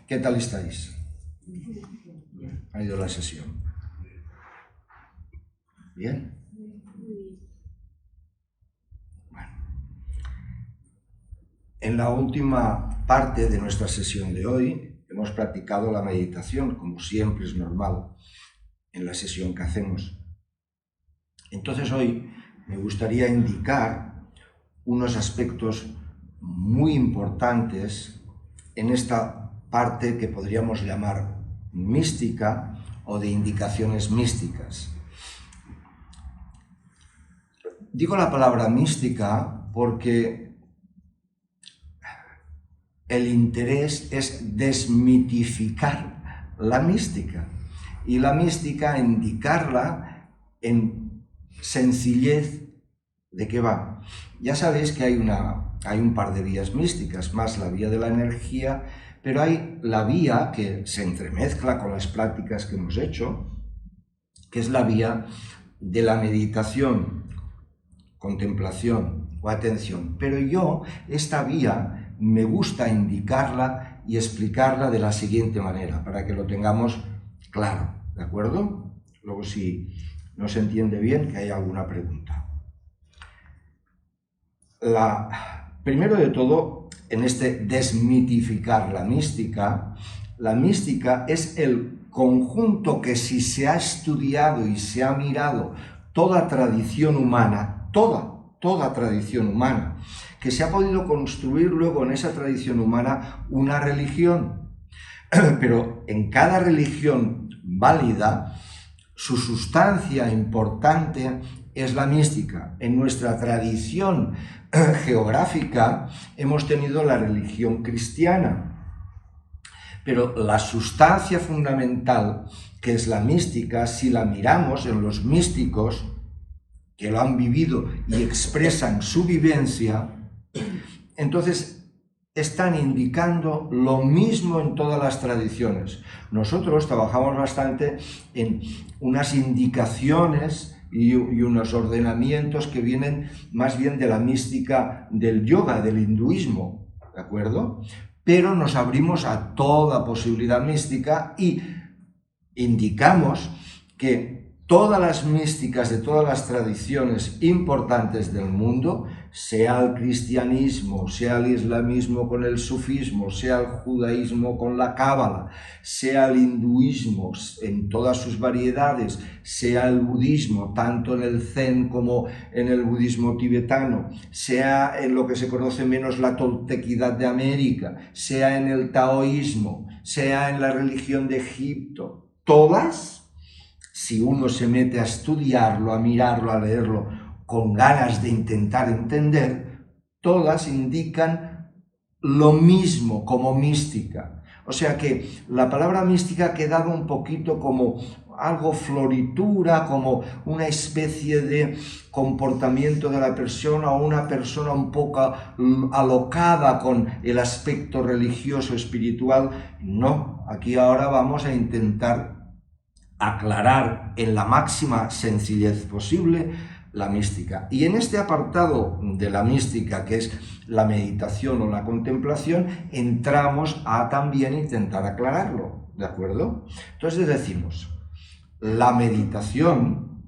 ¿Qué tal estáis? ¿Ha ido la sesión? ¿Bien? Bueno. En la última parte de nuestra sesión de hoy hemos practicado la meditación, como siempre es normal en la sesión que hacemos. Entonces hoy me gustaría indicar unos aspectos muy importantes en esta parte que podríamos llamar mística o de indicaciones místicas. Digo la palabra mística porque el interés es desmitificar la mística y la mística indicarla en sencillez de qué va. Ya sabéis que hay un par de vías místicas, más la vía de la energía, pero hay la vía que se entremezcla con las prácticas que hemos hecho, que es la vía de la meditación, contemplación o atención. Pero yo, esta vía, me gusta indicarla y explicarla de la siguiente manera, para que lo tengamos claro, ¿de acuerdo? Luego, si no se entiende bien, que haya alguna pregunta. Primero de todo, en este desmitificar la mística es el conjunto que, si se ha estudiado y se ha mirado toda tradición humana, toda tradición humana, que se ha podido construir luego en esa tradición humana una religión, pero en cada religión válida, su sustancia importante es la mística. En nuestra tradición geográfica hemos tenido la religión cristiana, pero la sustancia fundamental, que es la mística, si la miramos en los místicos que lo han vivido y expresan su vivencia, entonces están indicando lo mismo en todas las tradiciones. Nosotros trabajamos bastante en unas indicaciones y unos ordenamientos que vienen más bien de la mística del yoga, del hinduismo, ¿de acuerdo? Pero nos abrimos a toda posibilidad mística y indicamos que todas las místicas de todas las tradiciones importantes del mundo, sea el cristianismo, sea el islamismo con el sufismo, sea el judaísmo con la cábala, sea el hinduismo en todas sus variedades, sea el budismo, tanto en el zen como en el budismo tibetano, sea en lo que se conoce menos la toltequidad de América, sea en el taoísmo, sea en la religión de Egipto, todas, si uno se mete a estudiarlo, a mirarlo, a leerlo, con ganas de intentar entender, todas indican lo mismo como mística. O sea que la palabra mística ha quedado un poquito como algo floritura, como una especie de comportamiento de la persona o una persona un poco alocada con el aspecto religioso, espiritual. No, aquí ahora vamos a intentar aclarar en la máxima sencillez posible la mística. Y en este apartado de la mística, que es la meditación o la contemplación, entramos a también intentar aclararlo, ¿de acuerdo? Entonces decimos, la meditación,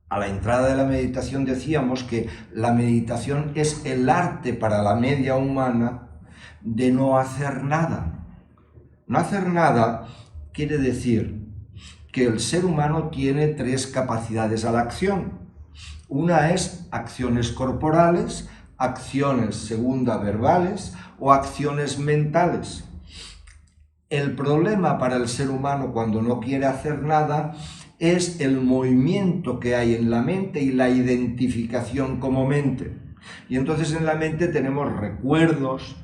a la entrada de la meditación decíamos que la meditación es el arte para la media humana de no hacer nada. No hacer nada quiere decir que el ser humano tiene tres capacidades a la acción. Una es acciones corporales, acciones segunda verbales o acciones mentales. El problema para el ser humano cuando no quiere hacer nada es el movimiento que hay en la mente y la identificación como mente. Y entonces en la mente tenemos recuerdos,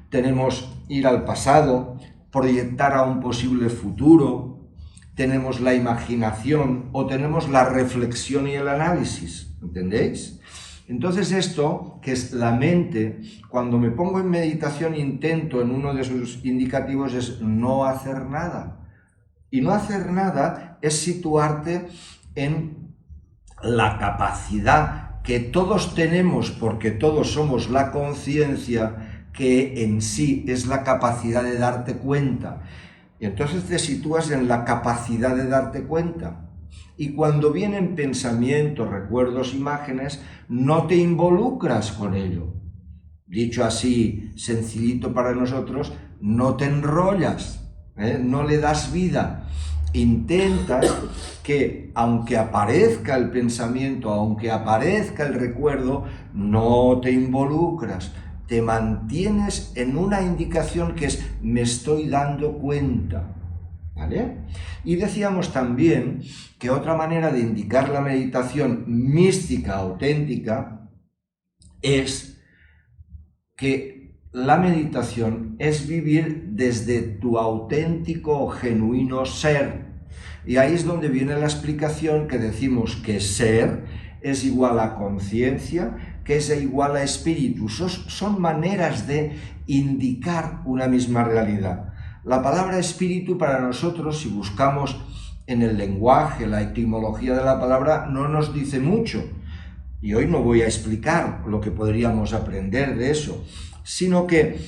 tenemos ir al pasado, proyectar a un posible futuro, tenemos la imaginación o tenemos la reflexión y el análisis, ¿entendéis? Entonces esto, que es la mente, cuando me pongo en meditación intento, en uno de sus indicativos, es no hacer nada. Y no hacer nada es situarte en la capacidad que todos tenemos, porque todos somos la conciencia, que en sí es la capacidad de darte cuenta. Y entonces te sitúas en la capacidad de darte cuenta. Y cuando vienen pensamientos, recuerdos, imágenes, no te involucras con ello. Dicho así, sencillito para nosotros, no te enrollas, no le das vida. Intentas que, aunque aparezca el pensamiento, aunque aparezca el recuerdo, no te involucras. Te mantienes en una indicación que es me estoy dando cuenta, ¿vale? Y decíamos también que otra manera de indicar la meditación mística, auténtica, es que la meditación es vivir desde tu auténtico, genuino ser. Y ahí es donde viene la explicación que decimos que ser es igual a conciencia, que es igual a espíritu. Son maneras de indicar una misma realidad. La palabra espíritu para nosotros, si buscamos en el lenguaje, la etimología de la palabra, no nos dice mucho. Y hoy no voy a explicar lo que podríamos aprender de eso, sino que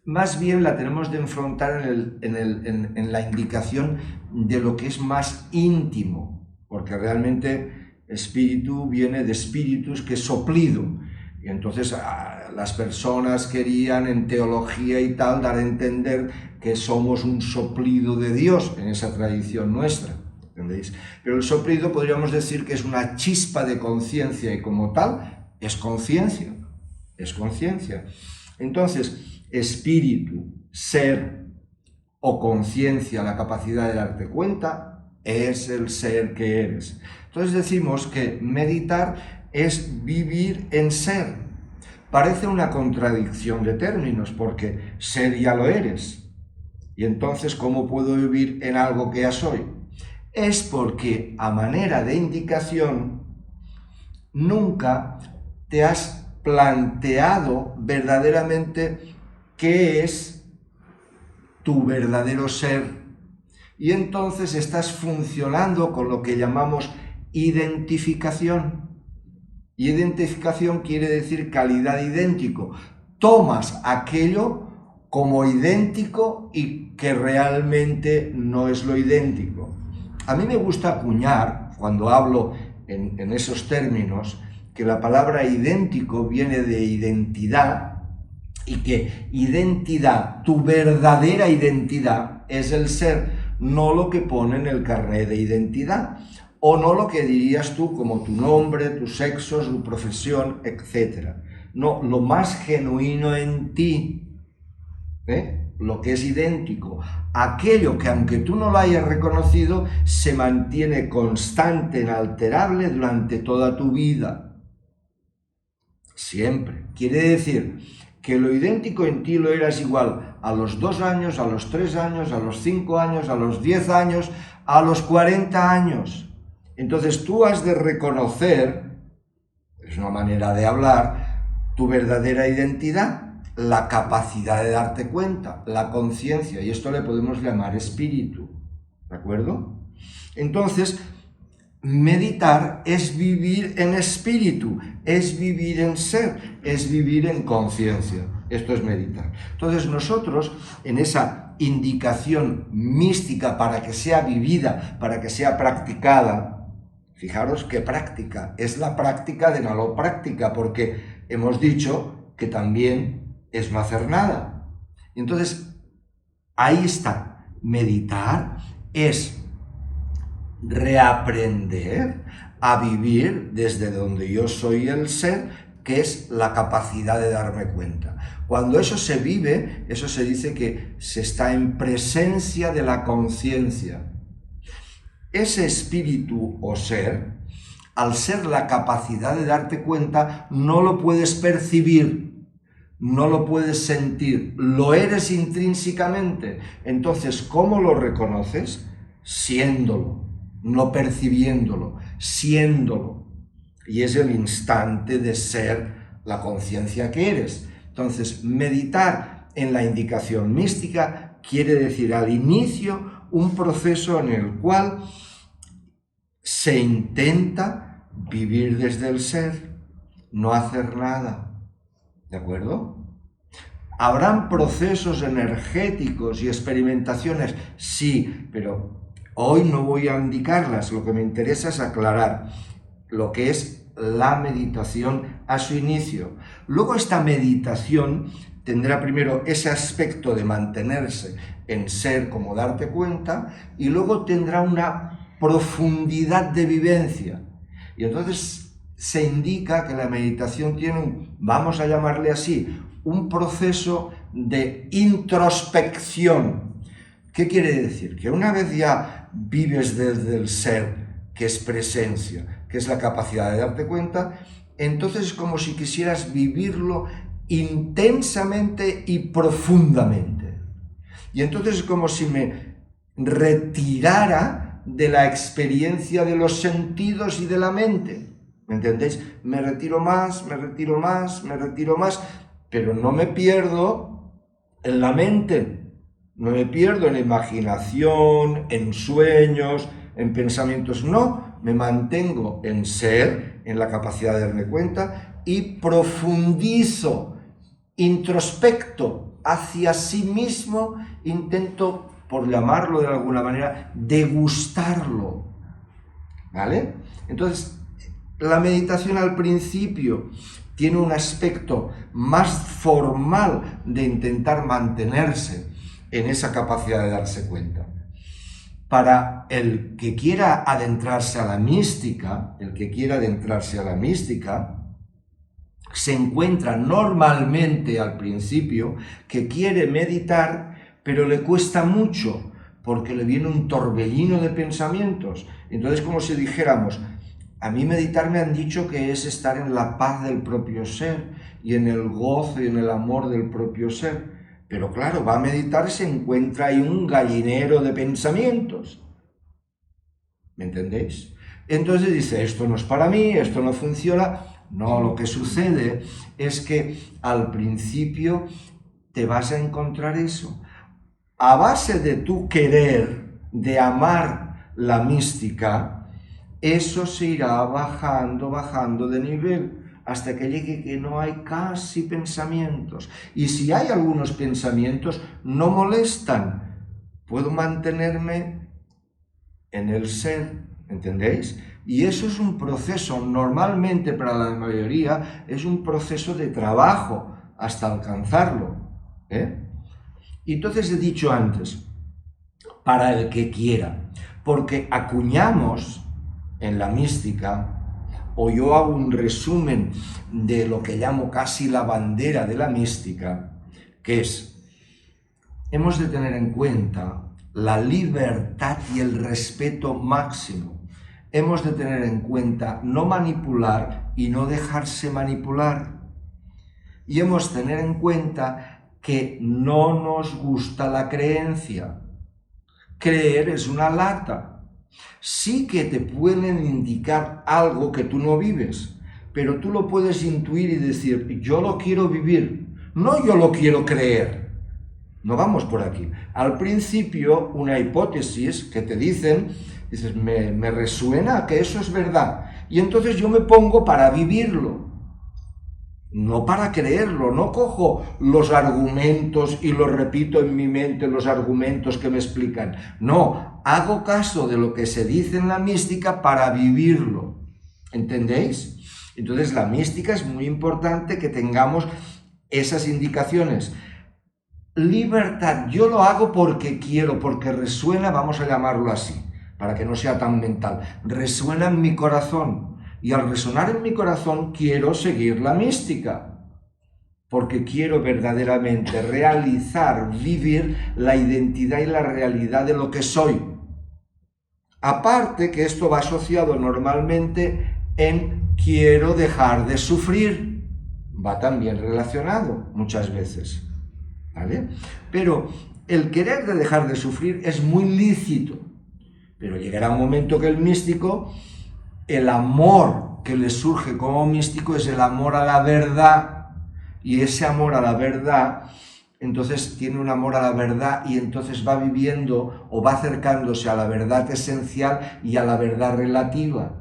más bien la tenemos de enfrentar en la indicación de lo que es más íntimo, porque realmente espíritu viene de spiritus, que es soplido. Y entonces las personas querían en teología y tal dar a entender que somos un soplido de Dios en esa tradición nuestra. ¿Entendéis? Pero el soplido podríamos decir que es una chispa de conciencia y como tal es conciencia, es conciencia. Entonces, espíritu, ser o conciencia, la capacidad de darte cuenta, es el ser que eres. Entonces decimos que meditar es vivir en ser. Parece una contradicción de términos porque ser ya lo eres. Y entonces, ¿cómo puedo vivir en algo que ya soy? Es porque a manera de indicación nunca te has planteado verdaderamente qué es tu verdadero ser. Y entonces estás funcionando con lo que llamamos identificación. Identificación quiere decir calidad idéntico. Tomas aquello como idéntico y que realmente no es lo idéntico. A mí me gusta acuñar, cuando hablo en esos términos, que la palabra idéntico viene de identidad y que identidad, tu verdadera identidad, es el ser, no lo que pone en el carnet de identidad, o no lo que dirías tú como tu nombre, tu sexo, tu profesión, etc. No, lo más genuino en ti, lo que es idéntico, aquello que aunque tú no lo hayas reconocido, se mantiene constante, inalterable durante toda tu vida. Siempre. Quiere decir que lo idéntico en ti lo eras igual a los 2 años, a los 3 años, a los 5 años, a los 10 años, a los 40 años. Entonces tú has de reconocer, es una manera de hablar, tu verdadera identidad, la capacidad de darte cuenta, la conciencia, y esto le podemos llamar espíritu, ¿de acuerdo? Entonces, meditar es vivir en espíritu, es vivir en ser, es vivir en conciencia. Esto es meditar. Entonces nosotros, en esa indicación mística para que sea vivida, para que sea practicada, fijaros qué práctica, es la práctica de la no práctica, porque hemos dicho que también es no hacer nada. Entonces, ahí está. Meditar es reaprender a vivir desde donde yo soy el ser, que es la capacidad de darme cuenta. Cuando eso se vive, eso se dice que se está en presencia de la conciencia. Ese espíritu o ser, al ser la capacidad de darte cuenta, no lo puedes percibir, no lo puedes sentir, lo eres intrínsecamente. Entonces, ¿cómo lo reconoces? Siéndolo, no percibiéndolo, siéndolo. Y es el instante de ser la conciencia que eres. Entonces, meditar en la indicación mística quiere decir al inicio un proceso en el cual se intenta vivir desde el ser, no hacer nada. ¿De acuerdo? ¿Habrán procesos energéticos y experimentaciones? Sí, pero hoy no voy a indicarlas. Lo que me interesa es aclarar lo que es la meditación a su inicio. Luego esta meditación tendrá primero ese aspecto de mantenerse en ser como darte cuenta, y luego tendrá una profundidad de vivencia. Y entonces se indica que la meditación tiene vamos a llamarle así, un proceso de introspección. ¿Qué quiere decir? Que una vez ya vives desde el ser, que es presencia, que es la capacidad de darte cuenta, entonces es como si quisieras vivirlo intensamente y profundamente. Y entonces es como si me retirara de la experiencia de los sentidos y de la mente. ¿Me entendéis? Me retiro más, me retiro más, me retiro más, pero no me pierdo en la mente, no me pierdo en la imaginación, en sueños, en pensamientos, no, me mantengo en ser, en la capacidad de darme cuenta, y profundizo, introspecto hacia sí mismo, intento, por llamarlo de alguna manera, degustarlo, ¿vale? Entonces, la meditación al principio tiene un aspecto más formal de intentar mantenerse en esa capacidad de darse cuenta. Para el que quiera adentrarse a la mística, se encuentra normalmente al principio que quiere meditar, pero le cuesta mucho, porque le viene un torbellino de pensamientos. Entonces, como si dijéramos, a mí meditar me han dicho que es estar en la paz del propio ser, y en el gozo y en el amor del propio ser. Pero claro, va a meditar y se encuentra ahí un gallinero de pensamientos. ¿Me entendéis? Entonces dice, esto no es para mí, esto no funciona. No, lo que sucede es que al principio te vas a encontrar eso. A base de tu querer, de amar la mística, eso se irá bajando de nivel, hasta que llegue que no hay casi pensamientos. Y si hay algunos pensamientos, no molestan. Puedo mantenerme en el ser, ¿entendéis? Y eso es un proceso, normalmente para la mayoría, es un proceso de trabajo hasta alcanzarlo, ¿eh? Y entonces he dicho antes, para el que quiera, porque acuñamos en la mística, o yo hago un resumen de lo que llamo casi la bandera de la mística, que es, hemos de tener en cuenta la libertad y el respeto máximo. Hemos de tener en cuenta no manipular y no dejarse manipular. Y hemos de tener en cuenta que no nos gusta la creencia. Creer es una lata. Sí que te pueden indicar algo que tú no vives, pero tú lo puedes intuir y decir, yo lo quiero vivir, no yo lo quiero creer. No vamos por aquí. Al principio, una hipótesis que te dicen, dices, me resuena que eso es verdad, y entonces yo me pongo para vivirlo, no para creerlo. No cojo los argumentos y los repito en mi mente, los argumentos que me explican. No, hago caso de lo que se dice en la mística para vivirlo. ¿Entendéis? Entonces la mística es muy importante que tengamos esas indicaciones. Libertad, yo lo hago porque quiero, porque resuena, vamos a llamarlo así, para que no sea tan mental. Resuena en mi corazón. Y al resonar en mi corazón quiero seguir la mística, porque quiero verdaderamente realizar, vivir la identidad y la realidad de lo que soy. Aparte que esto va asociado normalmente en quiero dejar de sufrir, va también relacionado muchas veces, ¿vale? Pero el querer de dejar de sufrir es muy lícito, pero llegará un momento que el místico, el amor que le surge como místico es el amor a la verdad, y ese amor a la verdad, entonces tiene un amor a la verdad y entonces va viviendo o va acercándose a la verdad esencial y a la verdad relativa.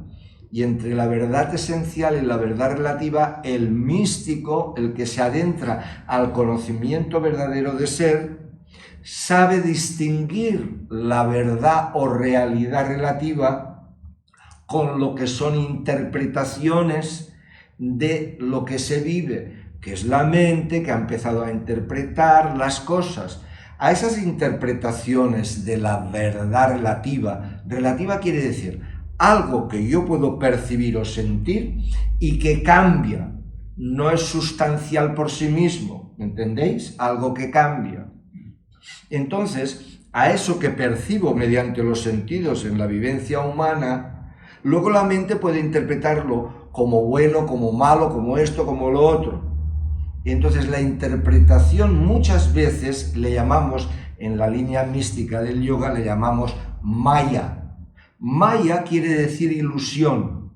Y entre la verdad esencial y la verdad relativa, el místico, el que se adentra al conocimiento verdadero de ser, sabe distinguir la verdad o realidad relativa con lo que son interpretaciones de lo que se vive, que es la mente que ha empezado a interpretar las cosas. A esas interpretaciones de la verdad relativa, relativa quiere decir algo que yo puedo percibir o sentir y que cambia, no es sustancial por sí mismo, ¿me entendéis? Algo que cambia. Entonces, a eso que percibo mediante los sentidos en la vivencia humana, luego la mente puede interpretarlo como bueno, como malo, como esto, como lo otro. Y entonces la interpretación muchas veces le llamamos, en la línea mística del yoga, le llamamos maya. Maya quiere decir ilusión.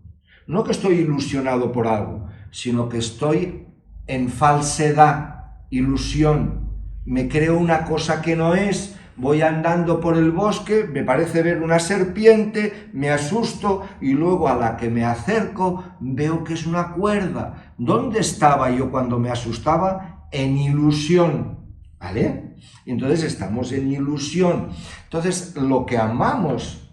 No que estoy ilusionado por algo, sino que estoy en falsedad, ilusión. Me creo una cosa que no es, voy andando por el bosque, me parece ver una serpiente, me asusto y luego a la que me acerco veo que es una cuerda. ¿Dónde estaba yo cuando me asustaba? En ilusión, ¿vale? Entonces estamos en ilusión. Entonces lo que amamos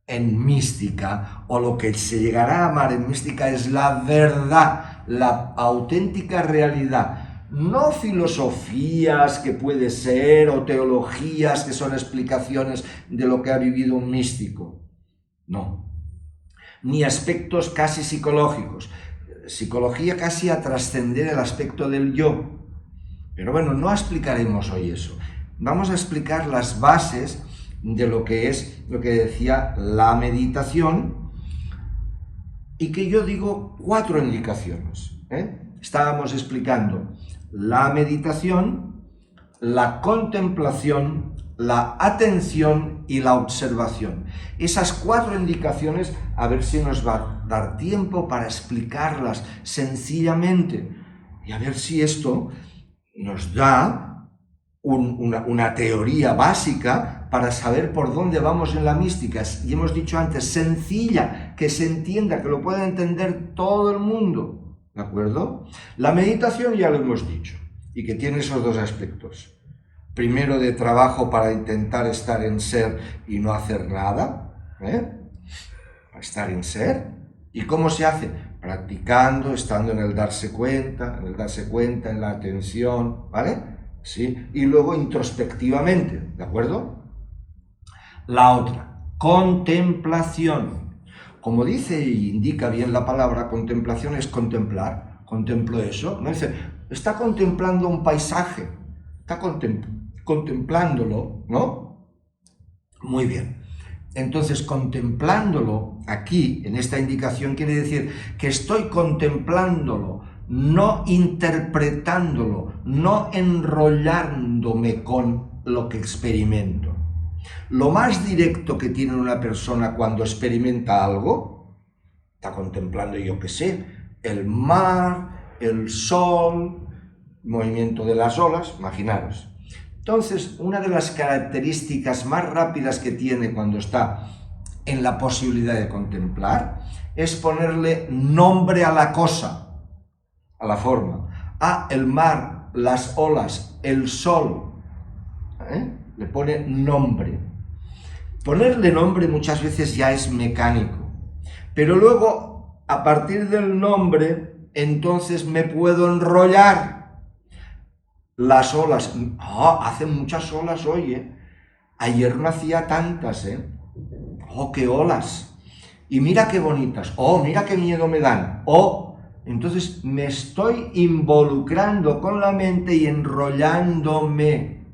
en mística, o lo que se llegará a amar en mística, es la verdad, la auténtica realidad. No filosofías que puede ser, o teologías que son explicaciones de lo que ha vivido un místico. No. Ni aspectos casi psicológicos. Psicología casi a trascender el aspecto del yo. Pero bueno, no explicaremos hoy eso. Vamos a explicar las bases de lo que es, lo que decía, la meditación, y que yo digo 4 indicaciones. Estábamos explicando la meditación, la contemplación, la atención y la observación. Esas 4 indicaciones, a ver si nos va a dar tiempo para explicarlas sencillamente, y a ver si esto nos da una teoría básica para saber por dónde vamos en la mística. Y hemos dicho antes, sencilla, que se entienda, que lo pueda entender todo el mundo, ¿de acuerdo? La meditación ya lo hemos dicho, y que tiene esos 2 aspectos. Primero, de trabajo para intentar estar en ser y no hacer nada, estar en ser. ¿Y cómo se hace? Practicando, estando en el darse cuenta, en la atención, ¿vale? ¿Sí? Y luego introspectivamente, ¿de acuerdo? La otra, contemplación. Como dice y indica bien la palabra, contemplación es contemplar. Contemplo eso. No dice, está contemplando un paisaje, está contemplándolo, ¿no? Muy bien. Entonces, contemplándolo aquí, en esta indicación, quiere decir que estoy contemplándolo, no interpretándolo, no enrollándome con lo que experimento. Lo más directo que tiene una persona cuando experimenta algo, está contemplando, yo qué sé, el mar, el sol, el movimiento de las olas, imaginaros. Entonces, una de las características más rápidas que tiene cuando está en la posibilidad de contemplar es ponerle nombre a la cosa, a la forma. El mar, las olas, el sol, le pone nombre. Ponerle nombre muchas veces ya es mecánico, pero luego, a partir del nombre, entonces me puedo enrollar. Las olas, hacen muchas olas hoy, ayer no hacía tantas, qué olas, y mira qué bonitas, mira qué miedo me dan, entonces me estoy involucrando con la mente y enrollándome.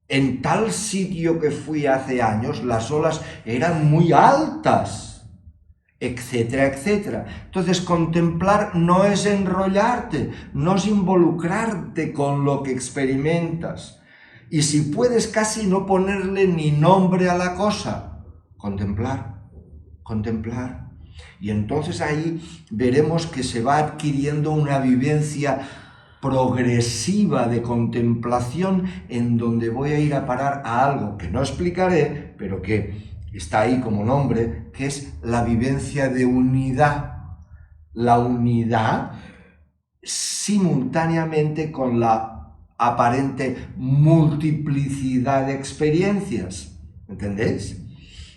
En tal sitio que fui hace años, las olas eran muy altas, etcétera, etcétera. Entonces, contemplar no es enrollarte, no es involucrarte con lo que experimentas. Y si puedes casi no ponerle ni nombre a la cosa, contemplar. Y entonces ahí veremos que se va adquiriendo una vivencia progresiva de contemplación en donde voy a ir a parar a algo que no explicaré, pero que está ahí como nombre, que es la vivencia de unidad. La unidad simultáneamente con la aparente multiplicidad de experiencias. ¿Entendéis?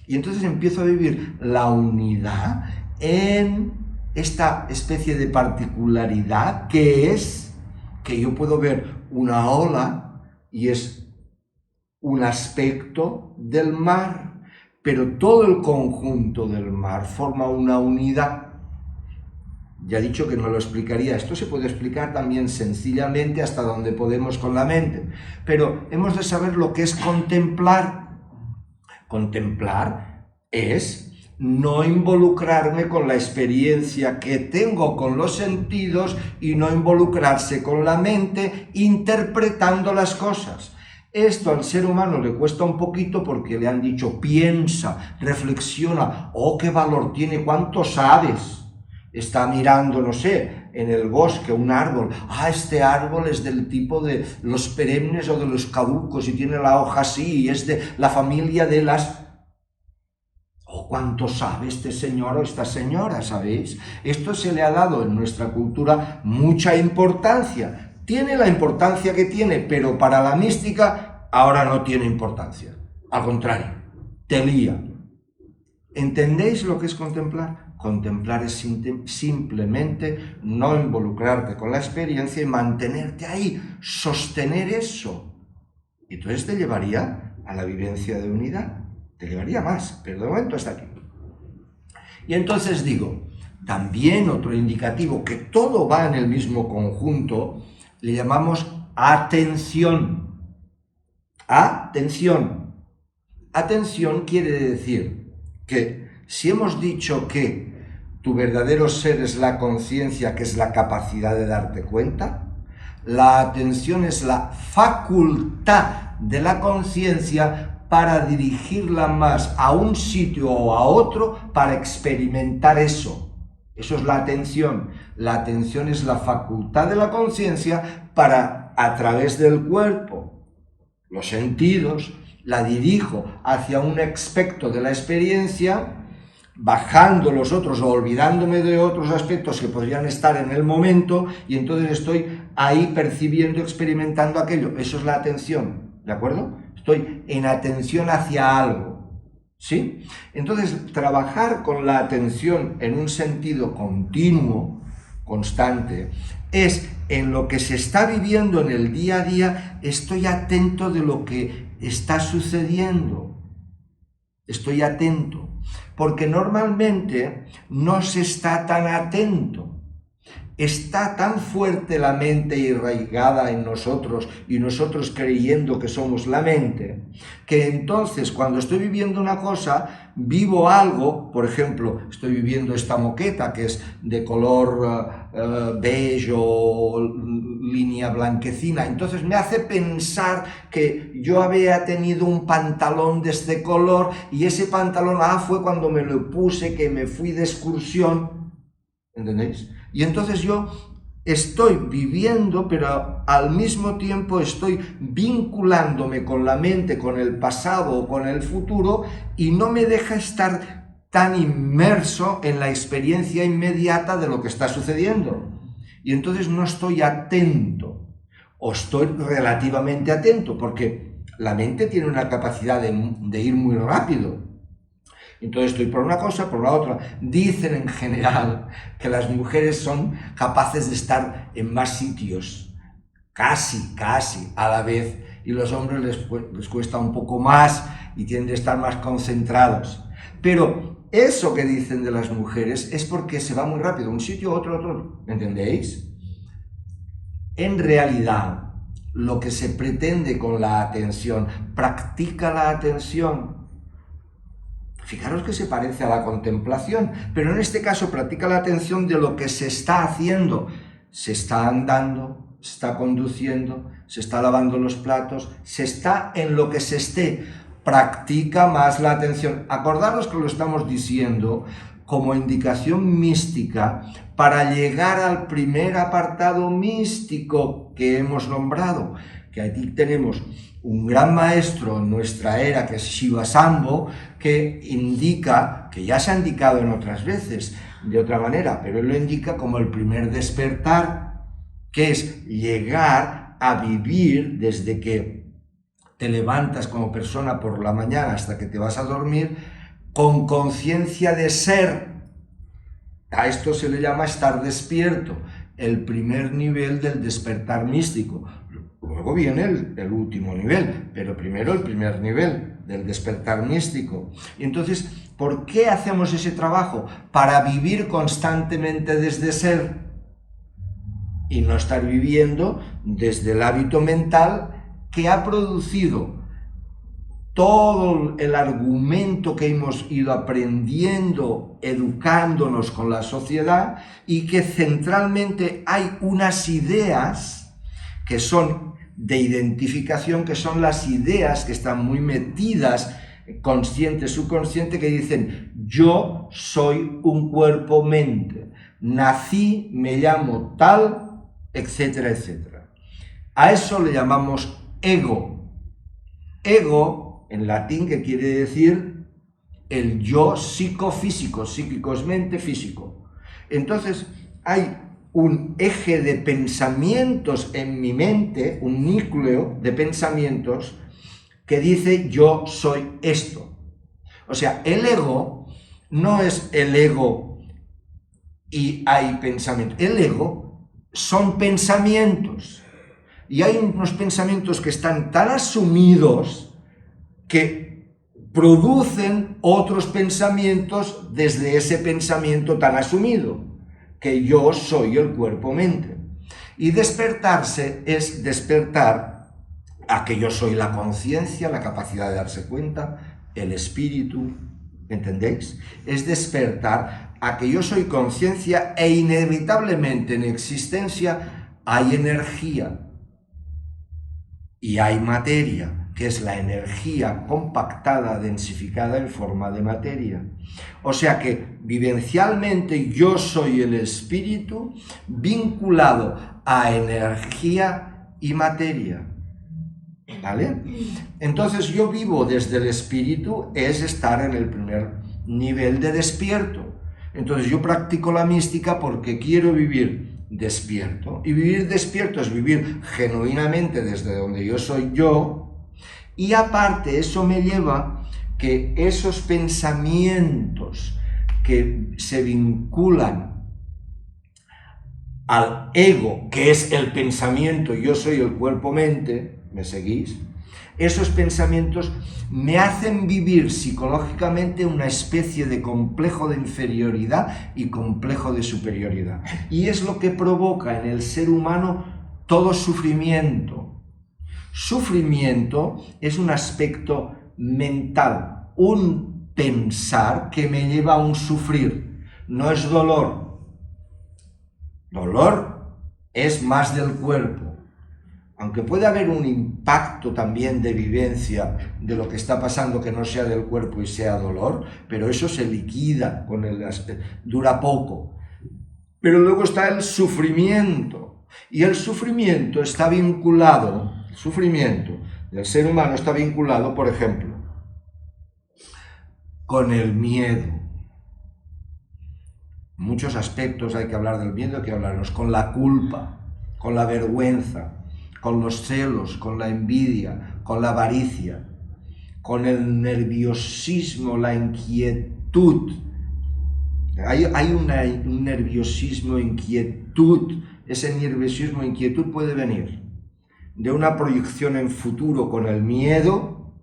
Y entonces empiezo a vivir la unidad en esta especie de particularidad que es que yo puedo ver una ola y es un aspecto del mar, pero todo el conjunto del mar forma una unidad. Ya he dicho que no lo explicaría, esto se puede explicar también sencillamente hasta donde podemos con la mente, pero hemos de saber lo que es contemplar. Contemplar es no involucrarme con la experiencia que tengo con los sentidos y no involucrarse con la mente interpretando las cosas. Esto al ser humano le cuesta un poquito porque le han dicho piensa, reflexiona, oh, qué valor tiene, cuánto sabes. Está mirando, no sé, en el bosque un árbol, este árbol es del tipo de los perennes o de los caducos y tiene la hoja así y es de la familia de las... Oh, cuánto sabe este señor o esta señora, ¿sabéis? Esto se le ha dado en nuestra cultura mucha importancia. Tiene la importancia que tiene, pero para la mística ahora no tiene importancia. Al contrario, te lía. ¿Entendéis lo que es contemplar? Contemplar es simplemente no involucrarte con la experiencia y mantenerte ahí, sostener eso. Y entonces te llevaría a la vivencia de unidad. Te llevaría más, pero de momento hasta aquí. Y entonces digo, también otro indicativo que todo va en el mismo conjunto, le llamamos atención. Atención. Atención quiere decir que si hemos dicho que tu verdadero ser es la conciencia, que es la capacidad de darte cuenta, la atención es la facultad de la conciencia para dirigirla más a un sitio o a otro para experimentar eso. Eso es la atención. La atención es la facultad de la conciencia para, a través del cuerpo, los sentidos, la dirijo hacia un aspecto de la experiencia, bajando los otros o olvidándome de otros aspectos que podrían estar en el momento, y entonces estoy ahí percibiendo, experimentando aquello. Eso es la atención, ¿de acuerdo? Estoy en atención hacia algo, ¿sí? Entonces, trabajar con la atención en un sentido continuo, constante, es en lo que se está viviendo en el día a día, estoy atento de lo que está sucediendo. Estoy atento, porque normalmente no se está tan atento. Está tan fuerte la mente y arraigada en nosotros y nosotros creyendo que somos la mente, que entonces cuando estoy viviendo una cosa, vivo algo, por ejemplo, estoy viviendo esta moqueta que es de color beige o línea blanquecina, entonces me hace pensar que yo había tenido un pantalón de este color y ese pantalón fue cuando me lo puse, que me fui de excursión, ¿entendéis? Y entonces yo estoy viviendo, pero al mismo tiempo estoy vinculándome con la mente, con el pasado o con el futuro, y no me deja estar tan inmerso en la experiencia inmediata de lo que está sucediendo. Y entonces no estoy atento, o estoy relativamente atento, porque la mente tiene una capacidad de ir muy rápido. Entonces estoy por una cosa, por la otra. Dicen en general que las mujeres son capaces de estar en más sitios, casi a la vez, y los hombres les cuesta un poco más y tienen de estar más concentrados. Pero eso que dicen de las mujeres es porque se va muy rápido, un sitio, otro, ¿me entendéis? En realidad, lo que se pretende con la atención, practica la atención. Fijaros que se parece a la contemplación, pero en este caso practica la atención de lo que se está haciendo. Se está andando, se está conduciendo, se está lavando los platos, se está en lo que se esté. Practica más la atención. Acordaros que lo estamos diciendo como indicación mística para llegar al primer apartado místico que hemos nombrado, que aquí tenemos un gran maestro en nuestra era, que es Shiva Shambho, que indica, que ya se ha indicado en otras veces de otra manera, pero él lo indica como el primer despertar, que es llegar a vivir desde que te levantas como persona por la mañana hasta que te vas a dormir, con conciencia de ser. A esto se le llama estar despierto, el primer nivel del despertar místico. Luego viene el último nivel, pero primero el primer nivel del despertar místico. Y entonces, ¿por qué hacemos ese trabajo? Para vivir constantemente desde ser y no estar viviendo desde el hábito mental que ha producido todo el argumento que hemos ido aprendiendo, educándonos con la sociedad, y que centralmente hay unas ideas que son de identificación, que son las ideas que están muy metidas, consciente, subconsciente, que dicen: yo soy un cuerpo-mente, nací, me llamo tal, etcétera, etcétera. A eso le llamamos ego. Ego, en latín, que quiere decir el yo psicofísico. Psíquico es mente, físico. Entonces, hay un eje de pensamientos en mi mente, un núcleo de pensamientos que dice: yo soy esto. O sea, el ego no es el ego y hay pensamientos. El ego son pensamientos. Y hay unos pensamientos que están tan asumidos que producen otros pensamientos desde ese pensamiento tan asumido, que yo soy el cuerpo-mente. Y despertarse es despertar a que yo soy la conciencia, la capacidad de darse cuenta, el espíritu, ¿entendéis? Es despertar a que yo soy conciencia e inevitablemente en existencia hay energía y hay materia, que es la energía compactada, densificada en forma de materia. O sea que vivencialmente yo soy el espíritu vinculado a energía y materia. ¿Vale? Entonces yo vivo desde el espíritu, es estar en el primer nivel de despierto. Entonces yo practico la mística porque quiero vivir despierto. Y vivir despierto es vivir genuinamente desde donde yo soy yo. Y aparte eso me lleva que esos pensamientos que se vinculan al ego, que es el pensamiento, yo soy el cuerpo-mente, ¿me seguís? Esos pensamientos me hacen vivir psicológicamente una especie de complejo de inferioridad y complejo de superioridad. Y es lo que provoca en el ser humano todo sufrimiento. Sufrimiento es un aspecto mental, un pensar que me lleva a un sufrir. No es dolor. Dolor es más del cuerpo. Aunque puede haber un impacto también de vivencia de lo que está pasando que no sea del cuerpo y sea dolor, pero eso se liquida, dura poco. Pero luego está el sufrimiento, y el sufrimiento está vinculado, el sufrimiento del ser humano está vinculado, por ejemplo, con el miedo. En muchos aspectos hay que hablar del miedo, hay que hablarnos con la culpa, con la vergüenza, con los celos, con la envidia, con la avaricia, con el nerviosismo, la inquietud. Hay un nerviosismo, inquietud. Ese nerviosismo, inquietud puede venir de una proyección en futuro con el miedo,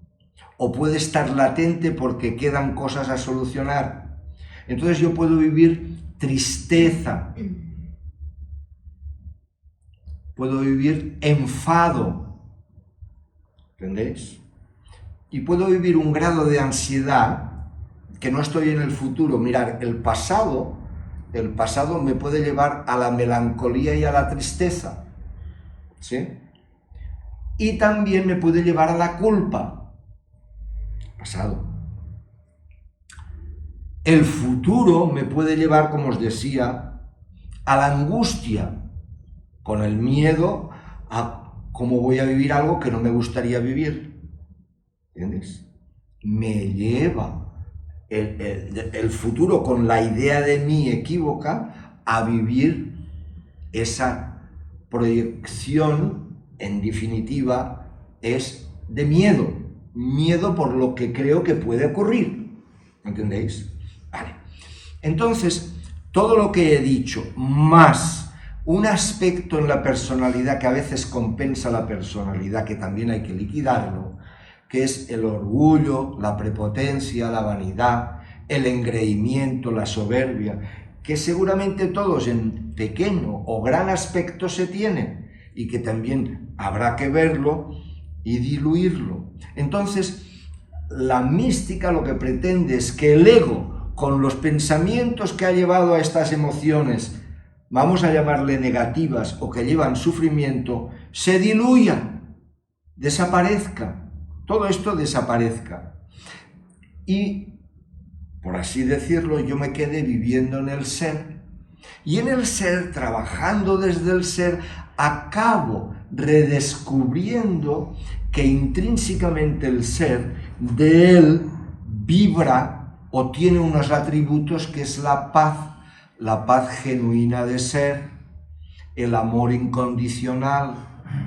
o puede estar latente porque quedan cosas a solucionar. Entonces yo puedo vivir tristeza, puedo vivir enfado, ¿entendéis? Y puedo vivir un grado de ansiedad que no estoy en el futuro. Mirad, el pasado me puede llevar a la melancolía y a la tristeza, ¿sí? Y también me puede llevar a la culpa, pasado. El futuro me puede llevar, como os decía, a la angustia, con el miedo a ¿cómo voy a vivir algo que no me gustaría vivir? ¿Entiendes? Me lleva el futuro con la idea de mí equívoca a vivir esa proyección, en definitiva, es de miedo. Miedo por lo que creo que puede ocurrir. ¿Entendéis? Vale. Entonces, todo lo que he dicho, más un aspecto en la personalidad que a veces compensa la personalidad, que también hay que liquidarlo, que es el orgullo, la prepotencia, la vanidad, el engreimiento, la soberbia, que seguramente todos en pequeño o gran aspecto se tienen y que también habrá que verlo y diluirlo. Entonces, la mística lo que pretende es que el ego, con los pensamientos que ha llevado a estas emociones, vamos a llamarle negativas o que llevan sufrimiento, se diluya, desaparezca. Todo esto desaparezca y, por así decirlo, yo me quedé viviendo en el ser y en el ser, trabajando desde el ser, acabo redescubriendo que intrínsecamente el ser de él vibra o tiene unos atributos que es la paz genuina de ser, el amor incondicional,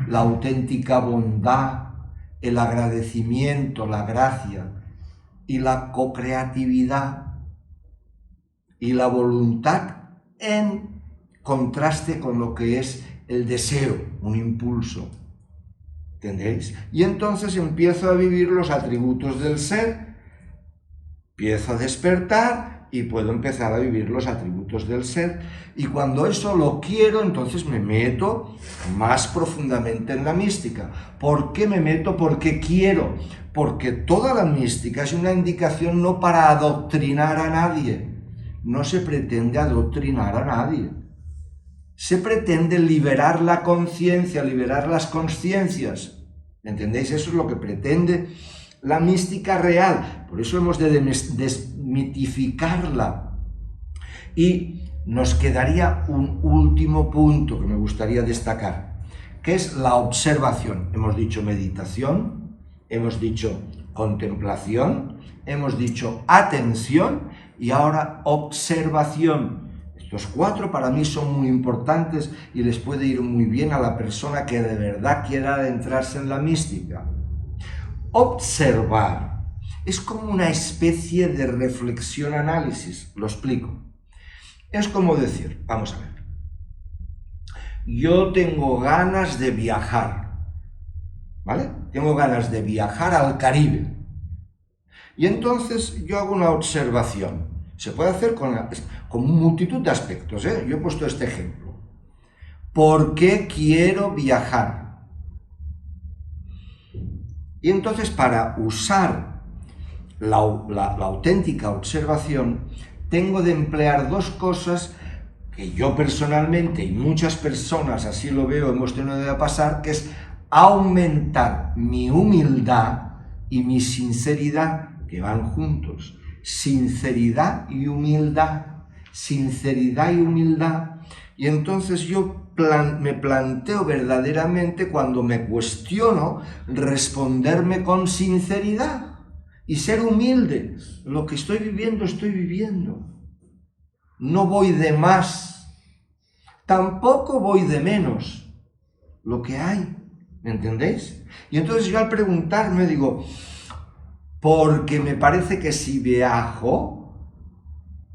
la auténtica bondad, el agradecimiento, la gracia y la co-creatividad y la voluntad en contraste con lo que es el deseo, un impulso. ¿Entendéis? Y entonces empiezo a vivir los atributos del ser, empiezo a despertar y puedo empezar a vivir los atributos del ser. Y cuando eso lo quiero, entonces me meto más profundamente en la mística. ¿Por qué me meto? Porque quiero. Porque toda la mística es una indicación no para adoctrinar a nadie. No se pretende adoctrinar a nadie. Se pretende liberar la conciencia, liberar las conciencias. ¿Entendéis? Eso es lo que pretende la mística real. Por eso hemos de desmitificarla. Y nos quedaría un último punto que me gustaría destacar, que es la observación. Hemos dicho meditación, hemos dicho contemplación, hemos dicho atención y ahora observación. Estos 4 para mí son muy importantes y les puede ir muy bien a la persona que de verdad quiera adentrarse en la mística. Observar es como una especie de reflexión-análisis, lo explico. Es como decir, vamos a ver, yo tengo ganas de viajar, ¿vale? Tengo ganas de viajar al Caribe. Y entonces yo hago una observación. Se puede hacer con multitud de aspectos, ¿eh? Yo he puesto este ejemplo. ¿Por qué quiero viajar? Y entonces para usar la auténtica observación, tengo de emplear 2 cosas que yo personalmente y muchas personas así lo veo, hemos tenido de pasar, que es aumentar mi humildad y mi sinceridad, que van juntos. Sinceridad y humildad, sinceridad y humildad. Y entonces yo me planteo verdaderamente, cuando me cuestiono, responderme con sinceridad y ser humilde. Lo que estoy viviendo, estoy viviendo. No voy de más, tampoco voy de menos. Lo que hay, ¿me entendéis? Y entonces yo al preguntarme digo, porque me parece que si viajo,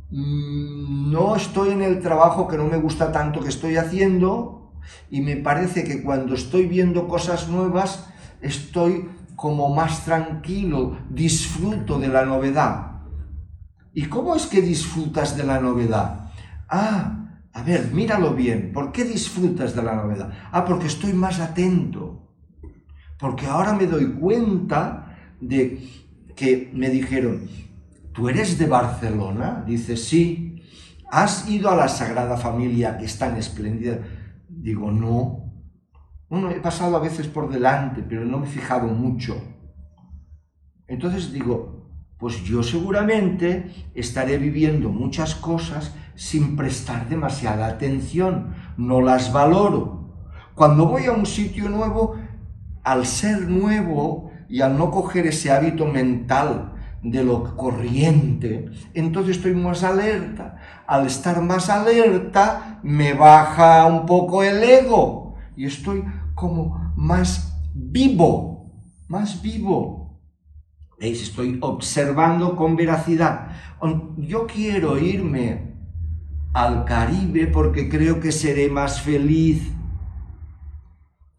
no estoy en el trabajo que no me gusta tanto que estoy haciendo, y me parece que cuando estoy viendo cosas nuevas, estoy como más tranquilo, disfruto de la novedad. ¿Y cómo es que disfrutas de la novedad? A ver, míralo bien, ¿por qué disfrutas de la novedad? Porque estoy más atento, porque ahora me doy cuenta de que me dijeron, ¿tú eres de Barcelona? Dice, sí. ¿Has ido a la Sagrada Familia, que es tan espléndida? Digo, no. Bueno, he pasado a veces por delante, pero no me he fijado mucho. Entonces digo, pues yo seguramente estaré viviendo muchas cosas sin prestar demasiada atención, no las valoro. Cuando voy a un sitio nuevo, al ser nuevo y al no coger ese hábito mental de lo corriente, entonces estoy más alerta. Al estar más alerta, me baja un poco el ego y estoy como más vivo, más vivo. ¿Veis? Estoy observando con veracidad. Yo quiero irme al Caribe porque creo que seré más feliz.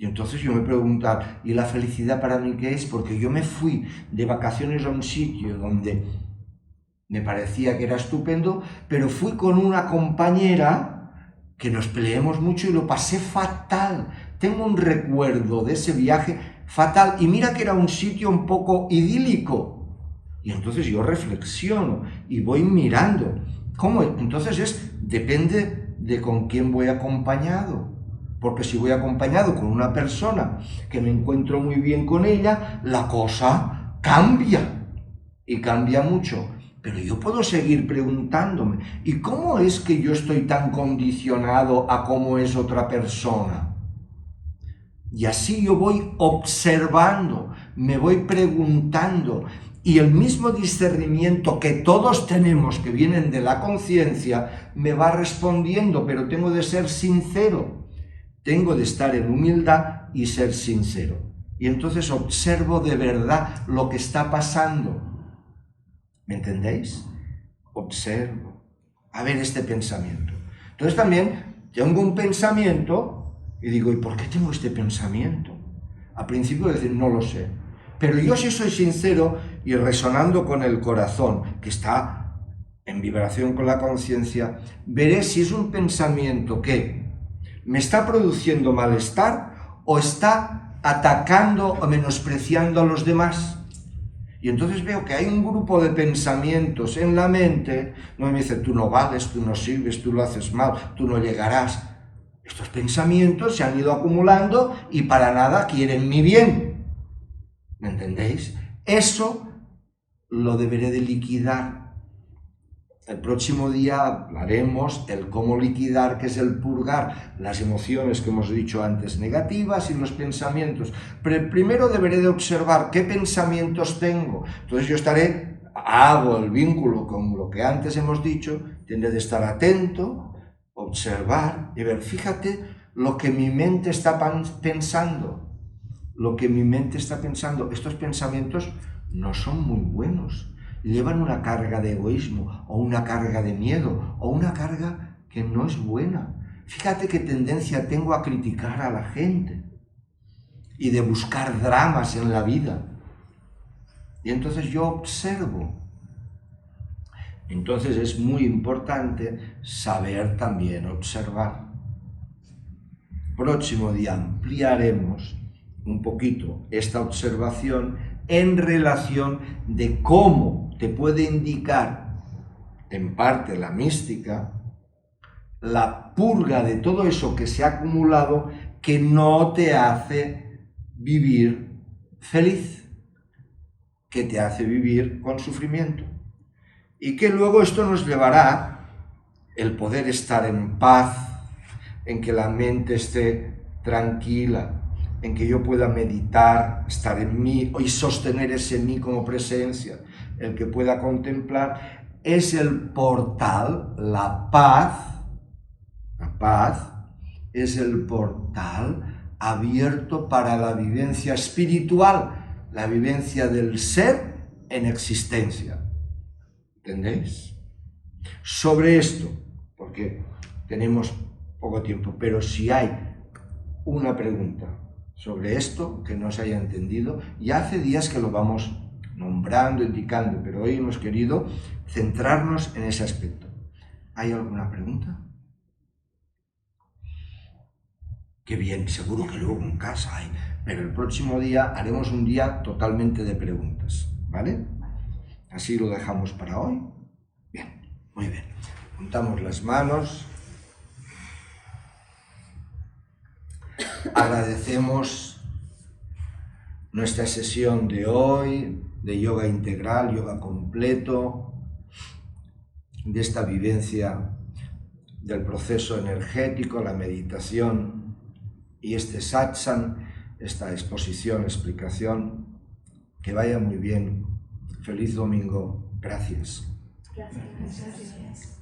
Y entonces yo me pregunto, ¿y la felicidad para mí qué es? Porque yo me fui de vacaciones a un sitio donde me parecía que era estupendo, pero fui con una compañera que nos peleamos mucho y lo pasé fatal. Tengo un recuerdo de ese viaje fatal, y mira que era un sitio un poco idílico. Y entonces yo reflexiono y voy mirando. ¿Cómo? Entonces depende de con quién voy acompañado. Porque si voy acompañado con una persona que me encuentro muy bien con ella, la cosa cambia. Y cambia mucho. Pero yo puedo seguir preguntándome, ¿y cómo es que yo estoy tan condicionado a cómo es otra persona? Y así yo voy observando, me voy preguntando, y el mismo discernimiento que todos tenemos, que vienen de la conciencia, me va respondiendo, pero tengo de ser sincero, tengo de estar en humildad y ser sincero. Y entonces observo de verdad lo que está pasando. ¿Me entendéis? Observo. A ver este pensamiento. Entonces también tengo un pensamiento y digo, ¿y por qué tengo este pensamiento? Al principio decir, no lo sé. Pero yo si soy sincero y resonando con el corazón, que está en vibración con la conciencia, veré si es un pensamiento que me está produciendo malestar o está atacando o menospreciando a los demás. Y entonces veo que hay un grupo de pensamientos en la mente, no me dice, tú no vales, tú no sirves, tú lo haces mal, tú no llegarás. Estos pensamientos se han ido acumulando y para nada quieren mi bien. ¿Me entendéis? Eso lo deberé de liquidar. El próximo día hablaremos el cómo liquidar, que es el purgar las emociones que hemos dicho antes negativas y los pensamientos. Pero primero deberé de observar qué pensamientos tengo. Entonces yo hago el vínculo con lo que antes hemos dicho, tendré de estar atento, observar y ver, fíjate lo que mi mente está pensando. Lo que mi mente está pensando, estos pensamientos no son muy buenos. Llevan una carga de egoísmo, o una carga de miedo, o una carga que no es buena. Fíjate qué tendencia tengo a criticar a la gente y de buscar dramas en la vida. Y entonces yo observo. Entonces es muy importante saber también observar. Próximo día ampliaremos un poquito esta observación en relación de cómo te puede indicar, en parte la mística, la purga de todo eso que se ha acumulado que no te hace vivir feliz, que te hace vivir con sufrimiento. Y que luego esto nos llevará el poder estar en paz, en que la mente esté tranquila, en que yo pueda meditar, estar en mí y sostener ese mí como presencia, el que pueda contemplar, es el portal, la paz es el portal abierto para la vivencia espiritual, la vivencia del ser en existencia. ¿Entendéis? Sobre esto, porque tenemos poco tiempo, pero si hay una pregunta sobre esto que no se haya entendido, ya hace días que lo vamos nombrando, indicando, pero hoy hemos querido centrarnos en ese aspecto. ¿Hay alguna pregunta? Qué bien, seguro que luego en casa hay, pero el próximo día haremos un día totalmente de preguntas, ¿vale? Así lo dejamos para hoy. Bien, muy bien. Juntamos las manos. Agradecemos nuestra sesión de hoy, de yoga integral, yoga completo, de esta vivencia del proceso energético, la meditación y este satsang esta exposición, explicación. Que vaya muy bien. Feliz domingo. Gracias. Gracias.